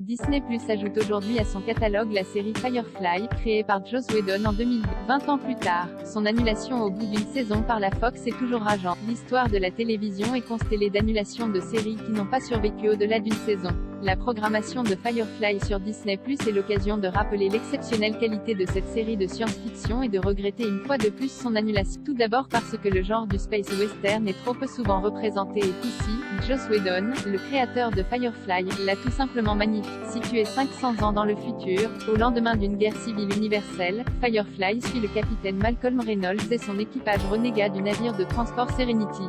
Disney+ ajoute aujourd'hui à son catalogue la série Firefly, créée par Joss Whedon en 2002. 20 ans plus tard, son annulation au bout d'une saison par la Fox est toujours rageante. L'histoire de la télévision est constellée d'annulations de séries qui n'ont pas survécu au-delà d'une saison. La programmation de Firefly sur Disney+ est l'occasion de rappeler l'exceptionnelle qualité de cette série de science-fiction et de regretter une fois de plus son annulation. Tout d'abord parce que le genre du space western est trop peu souvent représenté et qu'ici, Joss Whedon, le créateur de Firefly, l'a tout simplement magnifié. Situé 500 ans dans le futur, au lendemain d'une guerre civile universelle, Firefly suit le capitaine Malcolm Reynolds et son équipage renégat du navire de transport Serenity.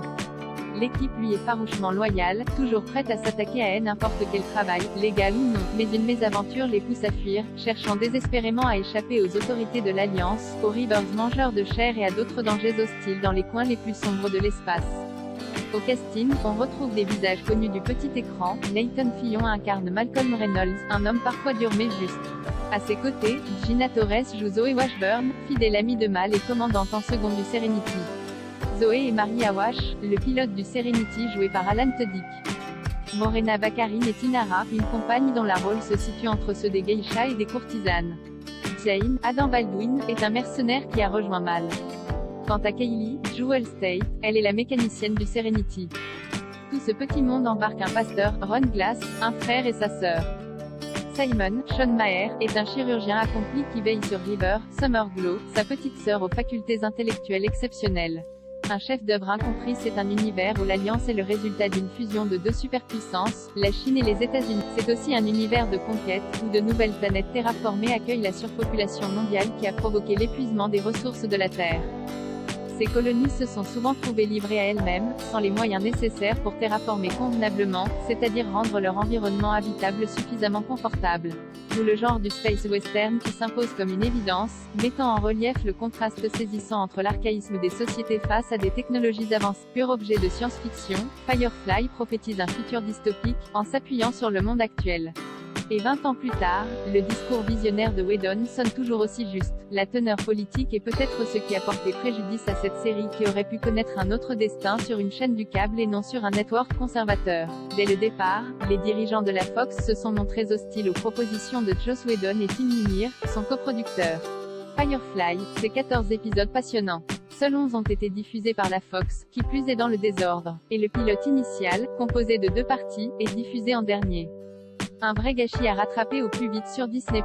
L'équipe lui est farouchement loyale, toujours prête à s'attaquer à n'importe quel travail, légal ou non, mais une mésaventure les pousse à fuir, cherchant désespérément à échapper aux autorités de l'Alliance, aux Reavers mangeurs de chair et à d'autres dangers hostiles dans les coins les plus sombres de l'espace. Au casting, on retrouve des visages connus du petit écran. Nathan Fillion incarne Malcolm Reynolds, un homme parfois dur mais juste. À ses côtés, Gina Torres joue Zoe Washburn, fidèle amie de Mal et commandante en second du Serenity. Zoé est mariée à Wash, le pilote du Serenity joué par Alan Tudyk. Morena Baccarin est Inara, une compagne dont la rôle se situe entre ceux des geishas et des courtisanes. Jane, Adam Baldwin, est un mercenaire qui a rejoint Mal. Quant à Kaylee, Jewel State, elle est la mécanicienne du Serenity. Tout ce petit monde embarque un pasteur, Ron Glass, un frère et sa sœur. Simon, Sean Maher, est un chirurgien accompli qui veille sur River, Summerglow, sa petite sœur aux facultés intellectuelles exceptionnelles. Un chef-d'œuvre incompris. C'est un univers où l'Alliance est le résultat d'une fusion de deux superpuissances, la Chine et les États-Unis. C'est aussi un univers de conquête, où de nouvelles planètes terraformées accueillent la surpopulation mondiale qui a provoqué l'épuisement des ressources de la Terre. Ces colonies se sont souvent trouvées livrées à elles-mêmes, sans les moyens nécessaires pour terraformer convenablement, c'est-à-dire rendre leur environnement habitable suffisamment confortable. D'où le genre du space western qui s'impose comme une évidence, mettant en relief le contraste saisissant entre l'archaïsme des sociétés face à des technologies avancées. Pur objet de science-fiction, Firefly prophétise un futur dystopique, en s'appuyant sur le monde actuel. Et 20 ans plus tard, le discours visionnaire de Whedon sonne toujours aussi juste. La teneur politique est peut-être ce qui a porté préjudice à cette série qui aurait pu connaître un autre destin sur une chaîne du câble et non sur un network conservateur. Dès le départ, les dirigeants de la Fox se sont montrés hostiles aux propositions de Joss Whedon et Tim Lemire, son coproducteur. Firefly, c'est 14 épisodes passionnants. Seuls 11 ont été diffusés par la Fox, qui plus est dans le désordre. Et le pilote initial, composé de 2 parties, est diffusé en dernier. Un vrai gâchis à rattraper au plus vite sur Disney+.